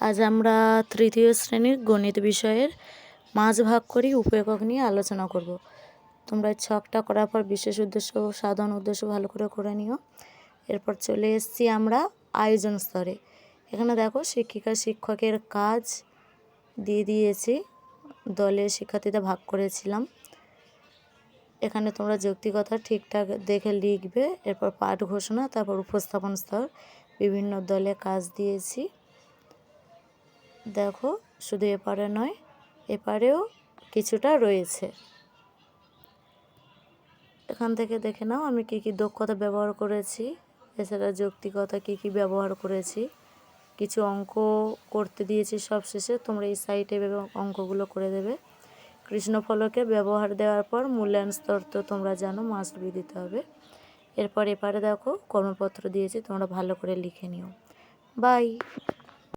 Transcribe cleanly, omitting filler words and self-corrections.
আজ আমরা তৃতীয় শ্রেণীর গণিত বিষয়ের মাঝ ভাগ করি উপেকক নিয়ে আলোচনা করব। তোমরা ছকটা করার পর বিশেষ উদ্দেশ্য ও সাধারণ উদ্দেশ্য ভালো করে নিও। এরপর চলে এসেছি আমরা আয়োজন স্তরে। এখানে দেখো শিক্ষিকা শিক্ষকের কাজ দিয়ে দিয়েছি, দলে শিক্ষার্থীদের ভাগ করেছিলাম। এখানে তোমরা যৌক্তিকতা ঠিকঠাক দেখে লিখবে। এরপর পাঠ ঘোষণা, তারপর উপস্থাপন স্তর, বিভিন্ন দলে কাজ দিয়েছি। দেখো শুধু এপারে নয়, এপারেও কিছুটা রয়েছে। এখান থেকে দেখে নাও আমি কী দক্ষতা ব্যবহার করেছি, এছাড়া যৌক্তিকতা কী ব্যবহার করেছি। কিছু অঙ্ক করতে দিয়েছি সব শেষে, তোমরা এই সাইডে অঙ্কগুলো করে দেবে। কৃষ্ণফলকে ব্যবহার দেওয়ার পর মূল্যায়ন স্তর তো তোমরা জানো, মাস্ট বি দিতে হবে। এরপর এপারে দেখো কর্মপত্র দিয়েছি, তোমরা ভালো করে লিখে নিও। বাই।